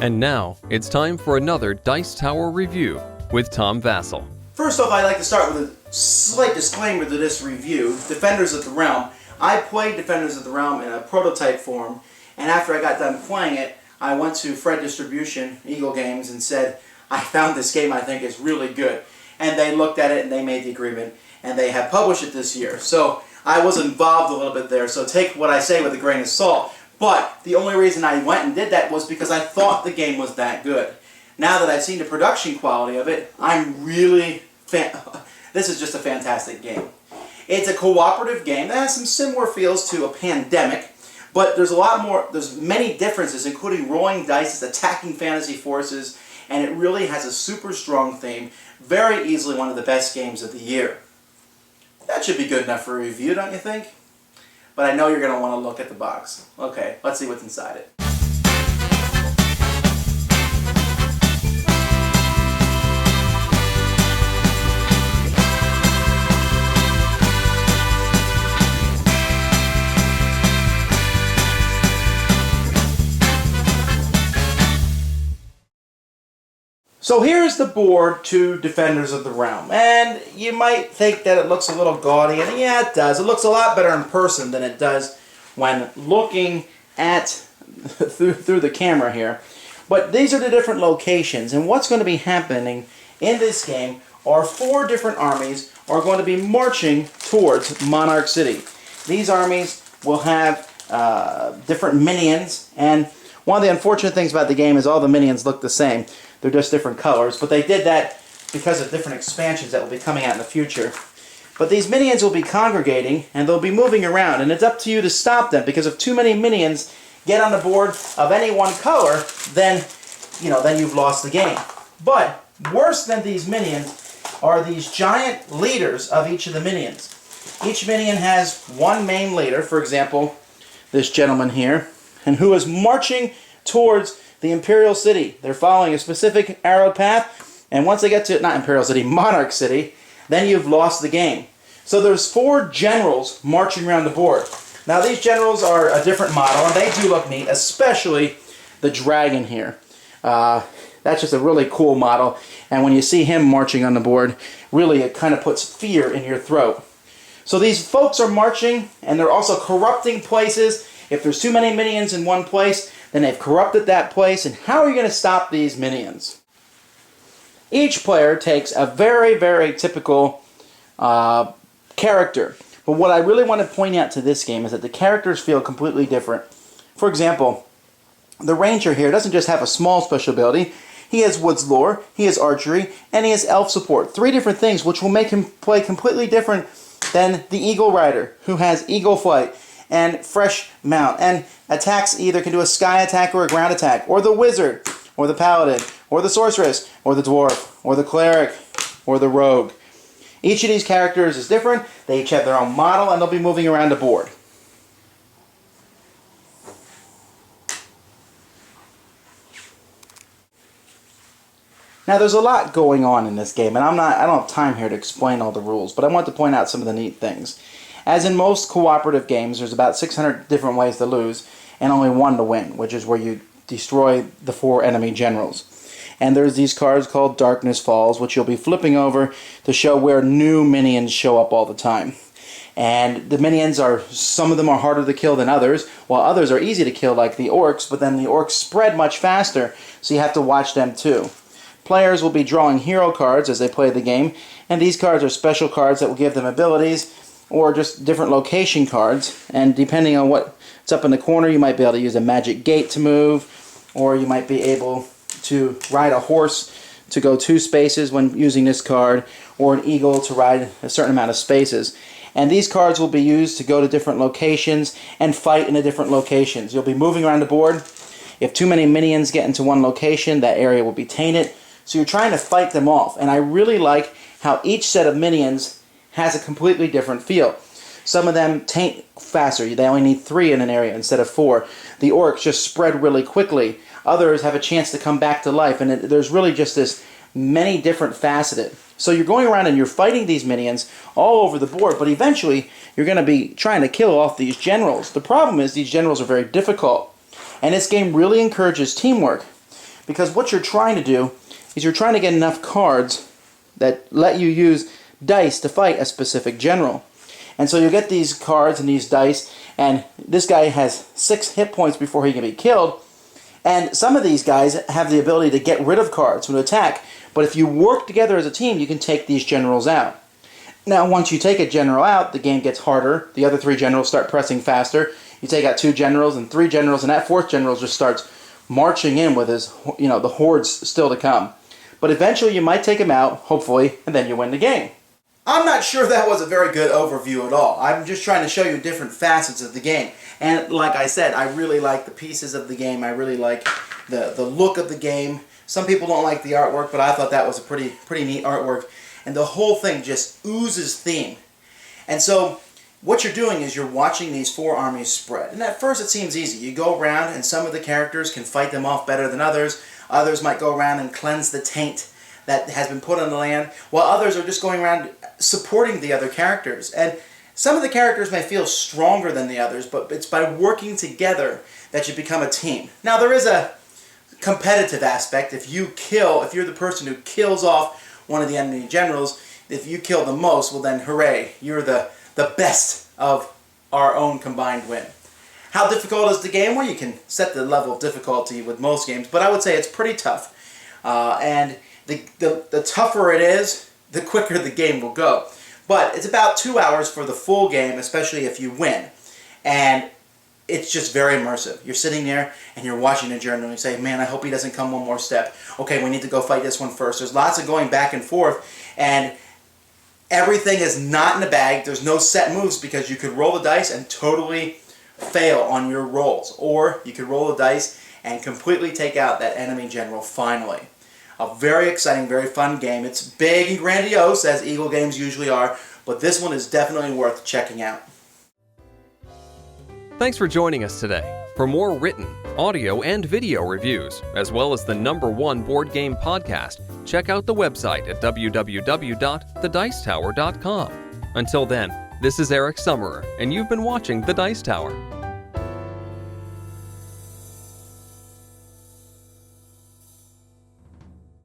And now, it's time for another Dice Tower review with Tom Vasel. First off, I'd like to start with a slight disclaimer to this review. Defenders of the Realm. I played Defenders of the Realm in a prototype form, and after I got done playing it, I went to Fred Distribution, Eagle Games, and said, I found this game I think is really good. And they looked at it and they made the agreement, and they have published it this year. So I was involved a little bit there, so take what I say with a grain of salt. But the only reason I went and did that was because I thought the game was that good. Now that I've seen the production quality of it, I'm really this is just a fantastic game. It's a cooperative game that has some similar feels to a Pandemic, but there's many differences, including rolling dice, attacking fantasy forces, and it really has a super strong theme. Very easily one of the best games of the year. That should be good enough for a review, don't you think? But I know you're going to want to look at the box. Okay, let's see what's inside it. So here's the board to Defenders of the Realm, and you might think that it looks a little gaudy, and yeah, it does. It looks a lot better in person than it does when looking at through the camera here. But these are the different locations, and what's going to be happening in this game are 4 different armies are going to be marching towards Monarch City. These armies will have different minions, and one of the unfortunate things about the game is all the minions look the same. They're just different colors, but they did that because of different expansions that will be coming out in the future. But these minions will be congregating, and they'll be moving around, and it's up to you to stop them, because if too many minions get on the board of any one color, then you've lost the game. But worse than these minions are these giant leaders of each of the minions. Each minion has one main leader, for example, this gentleman here, and who is marching towards the Imperial City. They're following a specific arrowed path, and once they get to, not Imperial City, Monarch City, then you've lost the game. So there's 4 generals marching around the board. Now these generals are a different model, and they do look neat, especially the dragon here. That's just a really cool model, and when you see him marching on the board, really it kind of puts fear in your throat. So these folks are marching, and they're also corrupting places. If there's too many minions in one place, then they've corrupted that place, and how are you going to stop these minions? Each player takes a very, very typical character. But what I really want to point out to this game is that the characters feel completely different. For example, the Ranger here doesn't just have a small special ability. He has Woods Lore, he has Archery, and he has Elf Support. 3 different things which will make him play completely different than the Eagle Rider, who has Eagle Flight and Fresh Mount, and attacks either can do a sky attack or a ground attack, or the Wizard, or the Paladin, or the Sorceress, or the Dwarf, or the Cleric, or the Rogue. Each of these characters is different. They each have their own model, and they'll be moving around the board. Now there's a lot going on in this game, and I don't have time here to explain all the rules, but I want to point out some of the neat things. As in most cooperative games, there's about 600 different ways to lose, and only 1 to win, which is where you destroy the 4 enemy generals. And there's these cards called Darkness Falls, which you'll be flipping over to show where new minions show up all the time. And the minions some of them are harder to kill than others, while others are easy to kill, like the orcs, but then the orcs spread much faster, so you have to watch them too. Players will be drawing hero cards as they play the game, and these cards are special cards that will give them abilities, or just different location cards, and depending on what's up in the corner, you might be able to use a magic gate to move, or you might be able to ride a horse to go 2 spaces when using this card, or an eagle to ride a certain amount of spaces. And these cards will be used to go to different locations and fight in the different locations. You'll be moving around the board. If too many minions get into one location, that area will be tainted. So you're trying to fight them off. And I really like how each set of minions has a completely different feel. Some of them taint faster. They only need 3 in an area instead of 4. The orcs just spread really quickly. Others have a chance to come back to life. And there's really just this many different faceted. So you're going around and you're fighting these minions all over the board, but eventually you're going to be trying to kill off these generals. The problem is these generals are very difficult. And this game really encourages teamwork. because what you're trying to do is you're trying to get enough cards that let you use dice to fight a specific general. And so you'll get these cards and these dice, and this guy has 6 hit points before he can be killed. And some of these guys have the ability to get rid of cards when attack, but if you work together as a team, you can take these generals out. Now, once you take a general out, the game gets harder. The other 3 generals start pressing faster. You take out 2 generals and 3 generals, and that 4th general just starts marching in with his, the hordes still to come. But eventually you might take him out, hopefully, and then you win the game. I'm not sure that was a very good overview at all. I'm just trying to show you different facets of the game. And like I said, I really like the pieces of the game. I really like the look of the game. Some people don't like the artwork, but I thought that was a pretty neat artwork. And the whole thing just oozes theme. And so what you're doing is you're watching these 4 armies spread. And at first it seems easy. You go around and some of the characters can fight them off better than others. Others might go around and cleanse the taint that has been put on the land, while others are just going around supporting the other characters. And some of the characters may feel stronger than the others, but it's by working together that you become a team. Now there is a competitive aspect. If you're the person who kills off one of the enemy generals, if you kill the most, well then hooray, you're the best of our own combined win. How difficult is the game? Well, you can set the level of difficulty with most games, but I would say it's pretty tough. And the tougher it is, the quicker the game will go. But it's about 2 hours for the full game, especially if you win. And it's just very immersive. You're sitting there and you're watching a general and you say, man, I hope he doesn't come one more step. Okay, we need to go fight this one first. There's lots of going back and forth, and everything is not in the bag. There's no set moves because you could roll the dice and totally fail on your rolls. Or you could roll the dice and completely take out that enemy general finally. A very exciting, very fun game. It's big and grandiose, as Eagle games usually are, but this one is definitely worth checking out. Thanks for joining us today. For more written, audio, and video reviews, as well as the #1 board game podcast, check out the website at www.thedicetower.com. Until then, this is Eric Summerer, and you've been watching The Dice Tower.